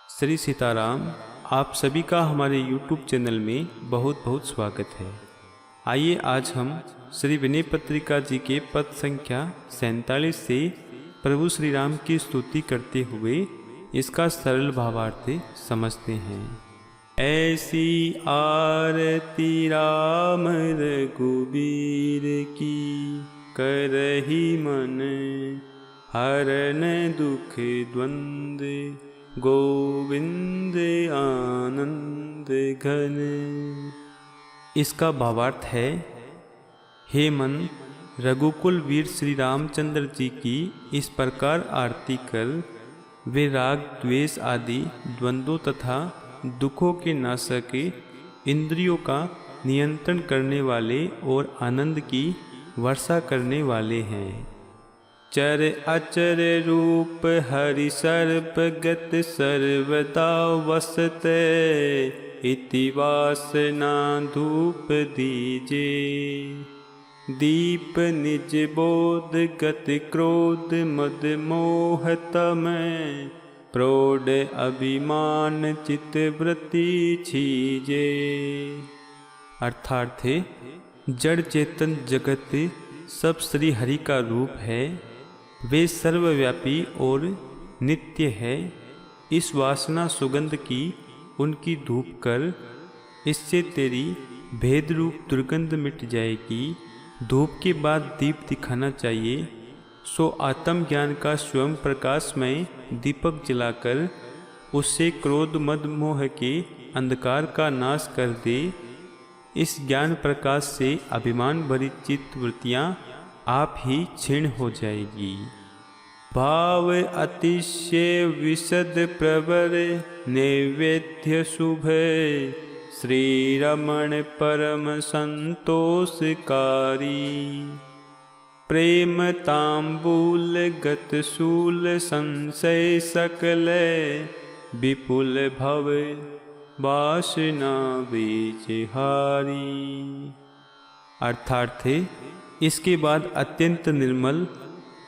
श्री सीताराम। आप सभी का हमारे YouTube चैनल में बहुत बहुत स्वागत है। आइए आज हम श्री विनय पत्रिका जी के पद संख्या 47 से प्रभु श्री राम की स्तुति करते हुए इसका सरल भावार्थ समझते हैं। ऐसी आरती राम रघुबीर की करहि मन, हरन दुख द्वंद्व गोविंद आनंद घन। इसका भावार्थ है, हे मन, रघुकुल वीर श्री रामचंद्र जी की इस प्रकार आरती कर वे राग द्वेष आदि द्वंद्वों तथा दुखों के नाशक, इंद्रियों का नियंत्रण करने वाले और आनंद की वर्षा करने वाले हैं। चर अचर रूप हरि सर्प गत सर्वदा वसते, इति वासना धूप दीजे। दीप निज बोध गत क्रोध मद मोह तम, प्रौढ़ अभिमान चित वृत्ति छीजे। अर्थार्थ जड़ चेतन जगत सब श्री हरि का रूप है, वे सर्वव्यापी और नित्य है। इस वासना सुगंध की उनकी धूप कर, इससे तेरी भेद रूप दुर्गंध मिट जाएगी। धूप के बाद दीप दिखाना चाहिए, सो आत्म ज्ञान का स्वयं प्रकाशमय दीपक जलाकर उससे क्रोध मद मोह के अंधकार का नाश कर दे। इस ज्ञान प्रकाश से अभिमान भरी चित्त वृत्तियाँ आप ही क्षीण हो जाएगी। भाव अतिशय विशद प्रवर नैवेद्य शुभ, श्री रमण परम संतोषकारी। प्रेम तांबूल गत शूल संशय सकल, विपुल भव वासना बीज हारी। अर्थार्थ इसके बाद अत्यंत निर्मल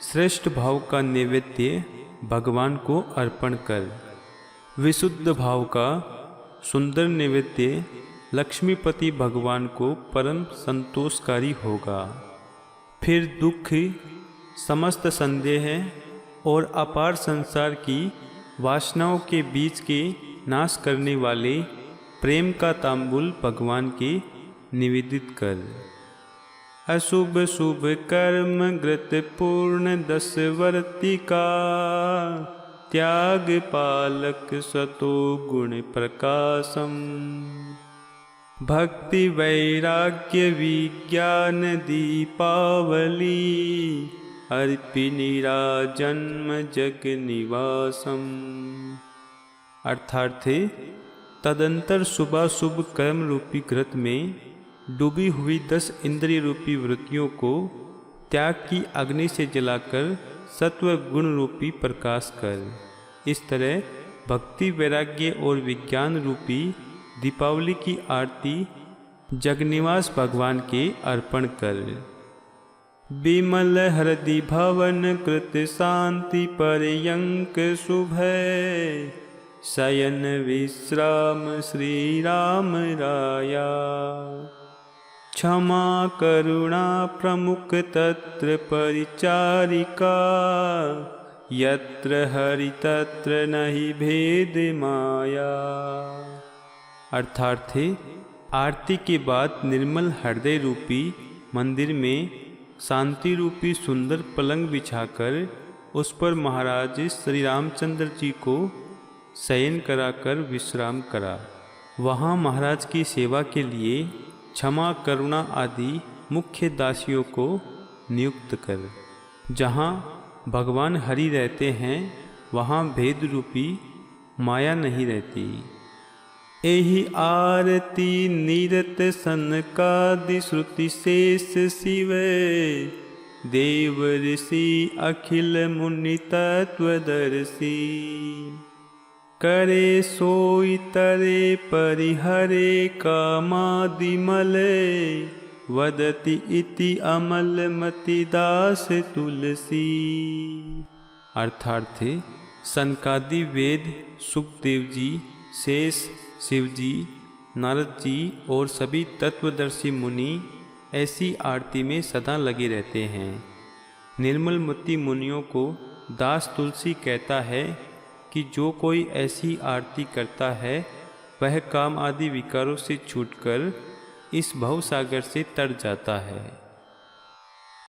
श्रेष्ठ भाव का नैवेद्य भगवान को अर्पण कर, विशुद्ध भाव का सुंदर नैवेद्य लक्ष्मीपति भगवान को परम संतोषकारी होगा। फिर दुख, समस्त संदेह और अपार संसार की वासनाओं के बीच के नाश करने वाले प्रेम का तांबूल भगवान के निवेदित कर। अशुभ शुभ कर्म कृत पूर्ण दशवर्ती का, त्याग पालक सतो गुण प्रकाशम। भक्ति वैराग्य विज्ञान दीपावली, अर्पिनिरा जन्म जग निवासम। अर्थार्थ तदंतर शुभ शुभ कर्म रूपी घृत में डूबी हुई 10 इंद्रिय रूपी वृत्तियों को त्याग की अग्नि से जलाकर सत्व गुण रूपी प्रकाश कर। इस तरह भक्ति वैराग्य और विज्ञान रूपी दीपावली की आरती जगनिवास भगवान के अर्पण कर। विमल हृदि भवन कृत शांति पर्यंक शुभ, शयन विश्राम श्री राम राया। क्षमा करुणा प्रमुख तत्र परिचारिका, यत्र हरि तत्र नहि भेद माया। अर्थार्थ आरती के बाद निर्मल हृदय रूपी मंदिर में शांति रूपी सुंदर पलंग बिछाकर उस पर महाराज श्री रामचंद्र जी को शयन कराकर विश्राम करा। वहाँ महाराज की सेवा के लिए क्षमा करुणा आदि मुख्य दासियों को नियुक्त कर। जहाँ भगवान हरि रहते हैं वहाँ भेद रूपी माया नहीं रहती। एहि आरती निरत सनकादि श्रुति शेष शिव, देव ऋषि अखिल मुनि तत्वदर्शी। करे सोई तरे परिहरे कामादिमले, वदति इति अमल मति दास तुलसी। अर्थार्थ सनकादि वेद, सुखदेव जी, शेष, शिव जी, नारद जी और सभी तत्वदर्शी मुनि ऐसी आरती में सदा लगे रहते हैं। निर्मलमति मुनियों को दास तुलसी कहता है कि जो कोई ऐसी आरती करता है वह काम आदि विकारों से छूटकर इस भवसागर से तर जाता है।